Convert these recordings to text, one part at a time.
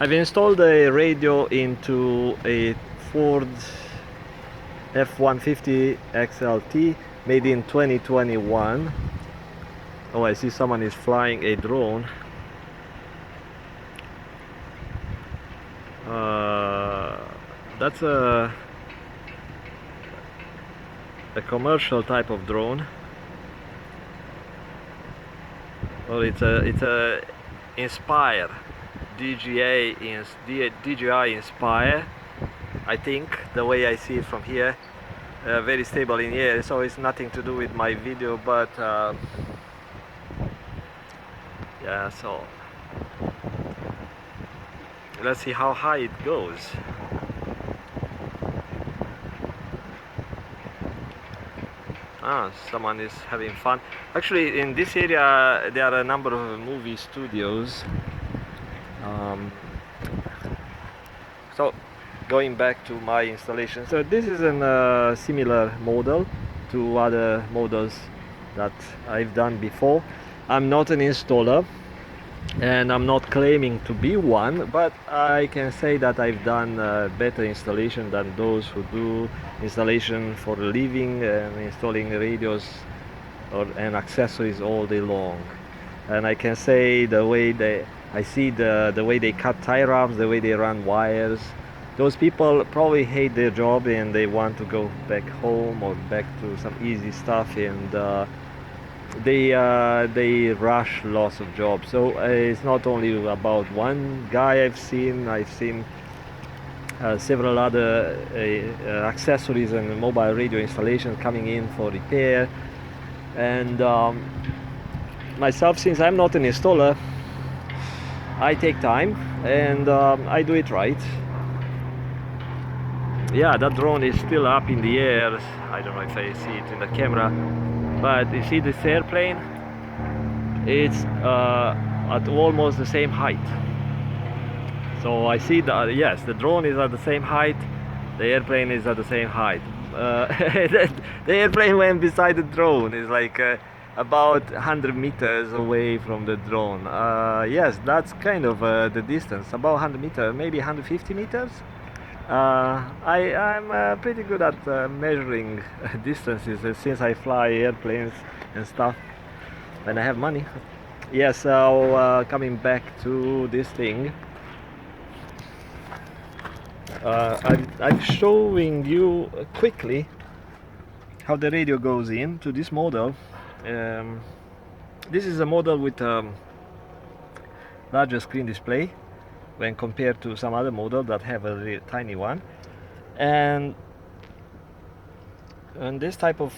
I've installed a radio into a Ford F150 XLT made in 2021. Oh, I see someone is flying a drone. That's a commercial type of drone. Well, it's a Inspire DJI Inspire. I think the way I see it from here, very stable in the air. So it's nothing to do with my video, but yeah. So let's see how high it goes. Someone is having fun. Actually, in this area there are a number of movie studios. So going back to my installation, so this is a similar model to other models that I've done before. I'm not an installer and I'm not claiming to be one, but I can say that I've done better installation than those who do installation for a living and installing radios and accessories all day long. And I can say I see the way they cut tie wraps, the way they run wires. Those people probably hate their job and they want to go back home or back to some easy stuff, and they rush lots of jobs. So it's not only about one guy. I've seen several other accessories and mobile radio installations coming in for repair. And myself, since I'm not an installer, I take time and I do it right. Yeah, that drone is still up in the air. I don't know if I see it in the camera, but you see this airplane? It's at almost the same height. So I see that, yes, the drone is at the same height, the airplane is at the same height. The airplane went beside the drone. It's like about 100 meters away from the drone. Yes, that's kind of the distance, about 100 meters, maybe 150 meters. I'm pretty good at measuring distances since I fly airplanes and stuff when I have money. Yes, so coming back to this thing, I'm showing you quickly how the radio goes into this model. This is a model with larger screen display when compared to some other model that have a really tiny one, and on this type of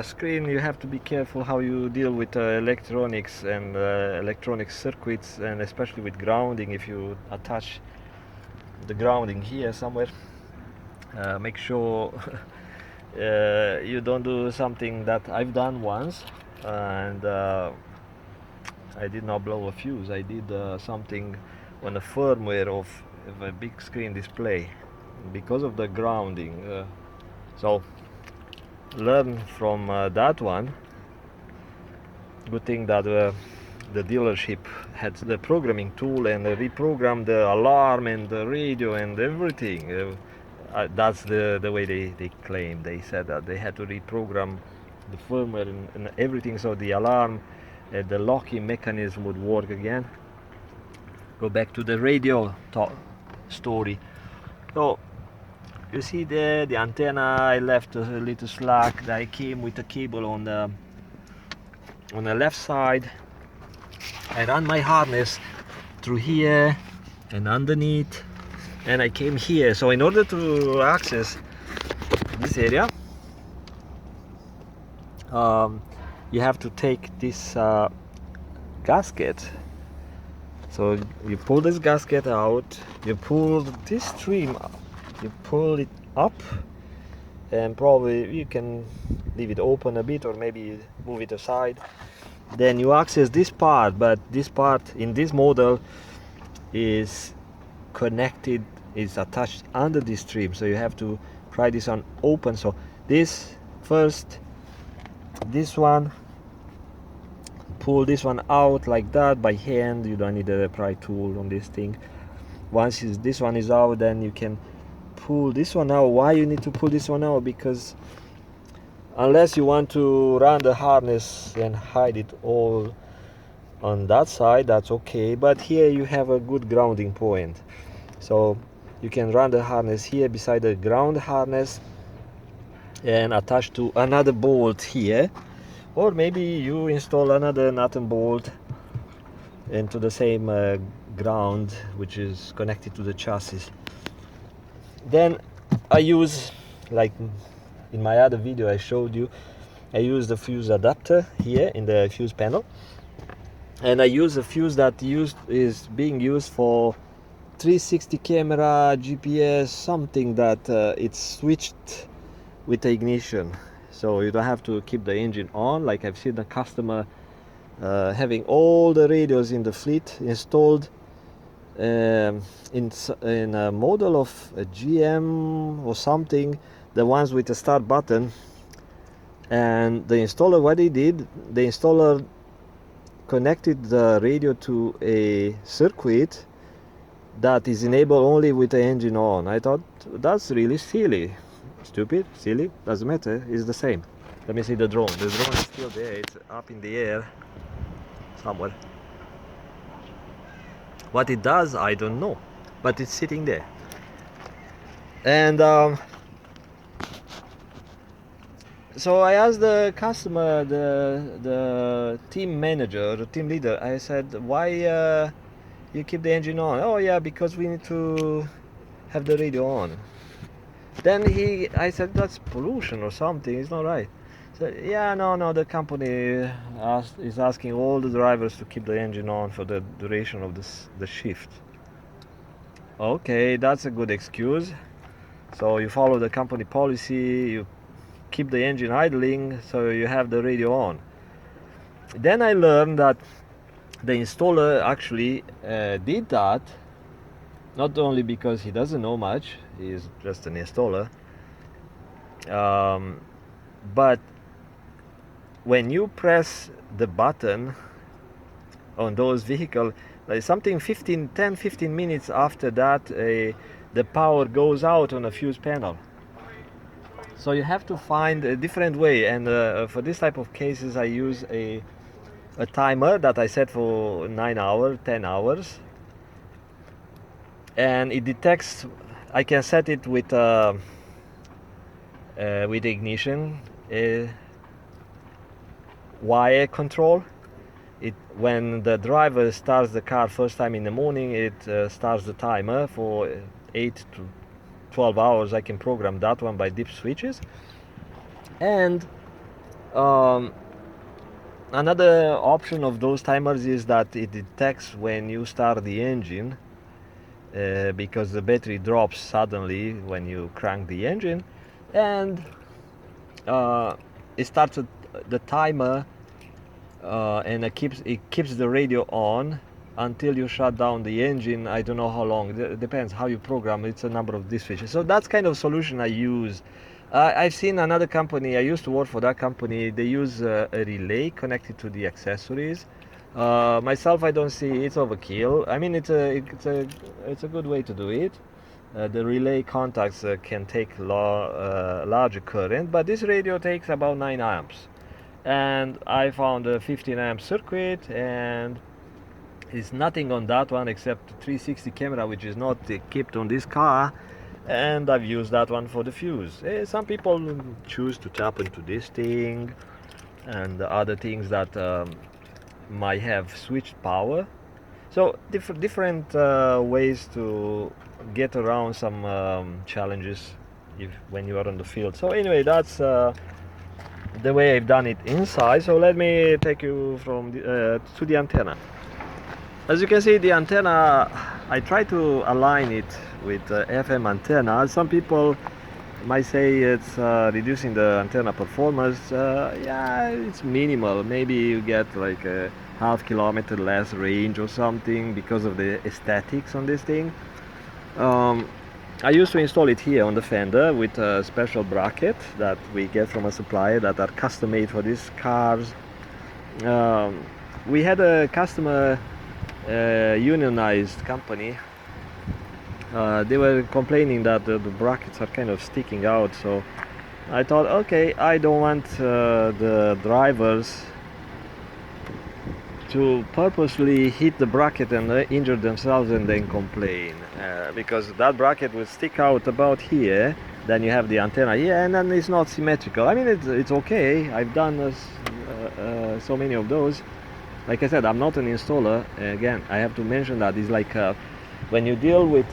screen you have to be careful how you deal with electronics and electronic circuits, and especially with grounding. If you attach the grounding here somewhere, make sure you don't do something that I've done once, and I did not blow a fuse. I did something on the firmware of a big screen display because of the grounding. So learn from that one. Good thing that the dealership had the programming tool and reprogrammed the alarm and the radio and everything. That's the way they claimed. They said that they had to reprogram the firmware and everything, so the alarm and the locking mechanism would work again. Go back to the radio story. So you see there the antenna, I left a little slack. I came with a cable on the left side. I ran my harness through here and underneath, and I came here. So in order to access this area, you have to take this gasket. So you pull this gasket out, you pull this stream, you pull it up, and probably you can leave it open a bit or maybe move it aside. Then you access this part, but this part in this model is connected, is attached under this stream, so you have to try this on open. So this first, this one, pull this one out like that by hand. You don't need a pry tool on this thing. Once this one is out, then you can pull this one out. Why you need to pull this one out? Because unless you want to run the harness and hide it all on that side, that's okay, but here you have a good grounding point, so you can run the harness here beside the ground harness and attach to another bolt here, or maybe you install another nut and bolt into the same ground which is connected to the chassis. Then I use, like in my other video I showed you, I use the fuse adapter here in the fuse panel, and I use a fuse that is being used for 360 camera, GPS, something that it's switched with the ignition, so you don't have to keep the engine on. Like I've seen the customer having all the radios in the fleet installed in a model of a GM or something, the ones with the start button. And the installer, what he did, the installer connected the radio to a circuit that is enabled only with the engine on. I thought that's really silly. Stupid, silly, doesn't matter, it's the same. Let me see the drone. The drone is still there, it's up in the air somewhere. What it does, I don't know, but it's sitting there. And so I asked the customer, the team manager, the team leader, I said, why you keep the engine on? Oh yeah, because we need to have the radio on. Then I said, that's pollution or something, it's not right. So yeah, no, the company is asking all the drivers to keep the engine on for the duration of the shift. Okay, that's a good excuse. So you follow the company policy, you keep the engine idling, so you have the radio on. Then I learned that the installer actually did that, not only because he doesn't know much, he's just an installer, but when you press the button on those vehicles, like something 10-15 minutes after that, the power goes out on a fuse panel. So you have to find a different way, and for this type of cases I use a timer that I set for 9 hours, 10 hours, and it detects. I can set it with ignition wire control. When the driver starts the car first time in the morning, it starts the timer for 8 to 12 hours. I can program that one by dip switches. And another option of those timers is that it detects when you start the engine, because the battery drops suddenly when you crank the engine, and it starts the timer, and it keeps the radio on until you shut down the engine. I don't know how long, it depends how you program. It's a number of these switches. So that's kind of solution I use. I've seen another company, I used to work for that company, they use a relay connected to the accessories. Myself, I don't see it's overkill. I mean, it's a good way to do it. The relay contacts can take larger current, but this radio takes about 9 amps. And I found a 15 amp circuit, and it's nothing on that one except 360 camera, which is not equipped on this car, and I've used that one for the fuse. Some people choose to tap into this thing and other things that might have switched power. So different ways to get around some challenges when you are on the field. So anyway, that's the way I've done it inside. So let me take you from to the antenna. As you can see, the antenna, I try to align it with FM antenna. Some people might say it's reducing the antenna performance. Yeah, it's minimal. Maybe you get like a half kilometer less range or something because of the aesthetics on this thing. I used to install it here on the fender with a special bracket that we get from a supplier that are custom made for these cars. We had a customer, unionized company, they were complaining that the brackets are kind of sticking out, so I thought, okay, I don't want the drivers to purposely hit the bracket and injure themselves and then complain, because that bracket will stick out about here, then you have the antenna here, and then it's not symmetrical. I mean, it's okay. I've done so many of those. Like I said, I'm not an installer. Again, I have to mention that it's like when you deal with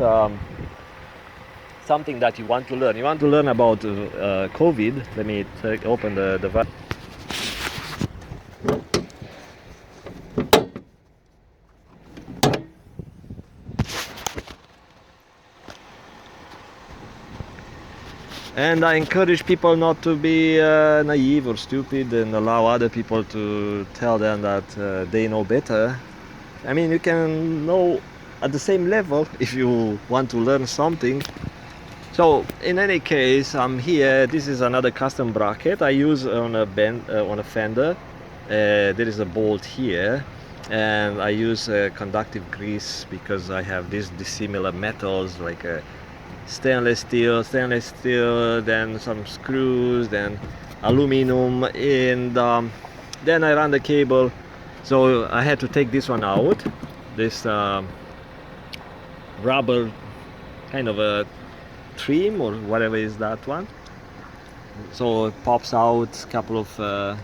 something that you want to learn about COVID. Let me open the valve. And I encourage people not to be naive or stupid and allow other people to tell them that they know better. I mean, you can know at the same level if you want to learn something. So in any case, I'm here. This is another custom bracket I use on a fender. There is a bolt here, and I use conductive grease because I have these dissimilar metals like stainless steel, then some screws, then aluminum, and then I run the cable. So I had to take this one out, this rubber kind of a trim or whatever is that one. So it pops out a couple of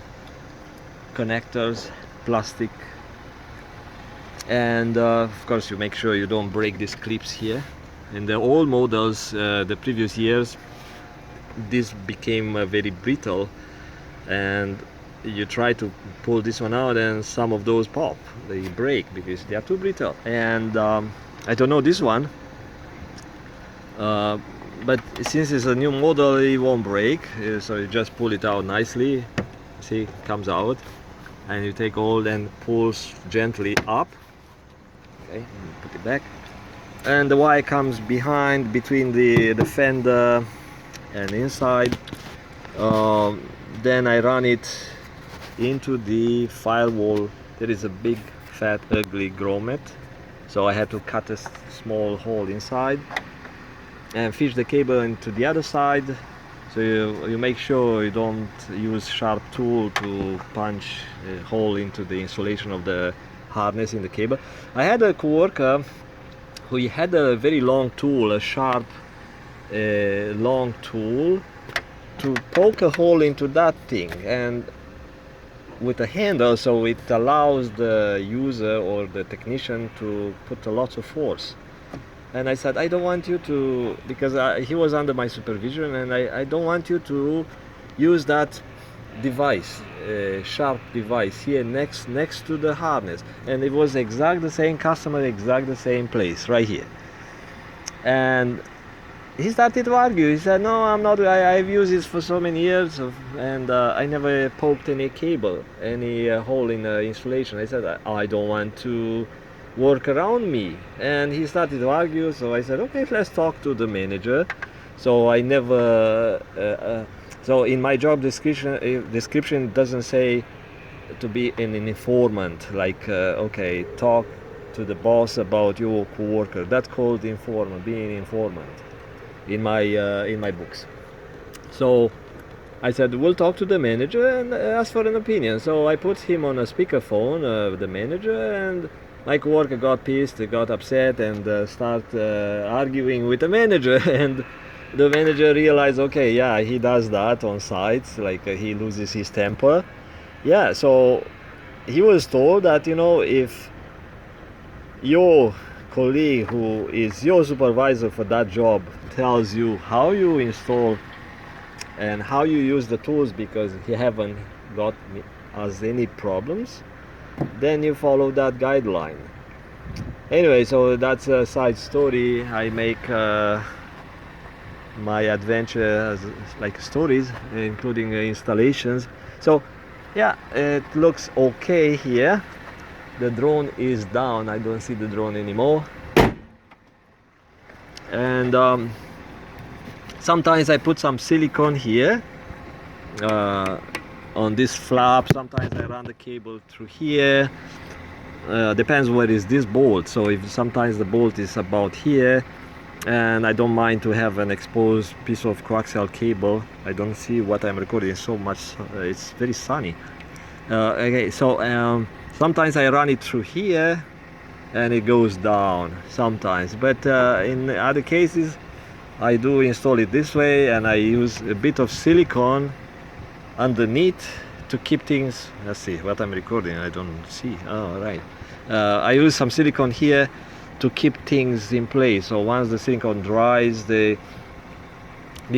connectors, plastic, and of course you make sure you don't break these clips here. In the old models, the previous years, this became very brittle, and you try to pull this one out and some of those pop, they break because they are too brittle. And I don't know this one, but since it's a new model, it won't break, so you just pull it out nicely. See, it comes out, and you take hold and pulls gently up. Okay, put it back. And the wire comes behind, between the fender and inside. Then I run it into the firewall. There is a big fat ugly grommet, so I had to cut a small hole inside and fish the cable into the other side. So you make sure you don't use sharp tool to punch a hole into the insulation of the harness in the cable. I had a coworker who had a very long tool, a sharp long tool, to poke a hole into that thing, and with a handle, so it allows the user or the technician to put a lot of force. And I said, I don't want you to, because he was under my supervision, and I don't want you to use that device, sharp device here next to the harness. And it was exact the same customer, exact the same place right here. And he started to argue. He said, no, I'm not, I've used this for so many years and I never poked any cable, any hole in the insulation. I said, I don't want to work around me. And he started to argue, so I said, okay, let's talk to the manager. So I never so in my job description it doesn't say to be an informant, like okay, talk to the boss about your coworker. That's called informant, being an informant in my books. So I said, we'll talk to the manager and ask for an opinion. So I put him on a speakerphone, the manager, and my coworker got pissed, got upset, and started arguing with the manager. And the manager realized, okay, yeah, he does that on sites, like he loses his temper. Yeah, so he was told that, you know, if your colleague who is your supervisor for that job tells you how you install and how you use the tools because he haven't got us any problems, then you follow that guideline. Anyway, so that's a side story. I make my adventure as like stories, including installations. So yeah, it looks okay here. The drone is down. I don't see the drone anymore. And sometimes I put some silicone here on this flap. Sometimes I run the cable through here. Depends where is this bolt. So if sometimes the bolt is about here, and I don't mind to have an exposed piece of coaxial cable. I don't see what I'm recording so much. It's very sunny. Okay, so sometimes I run it through here and it goes down sometimes, but in other cases I do install it this way, and I use a bit of silicone underneath to keep things. Let's see what I'm recording. I don't see. Oh, right. I use some silicone here to keep things in place. So once the silicone dries, the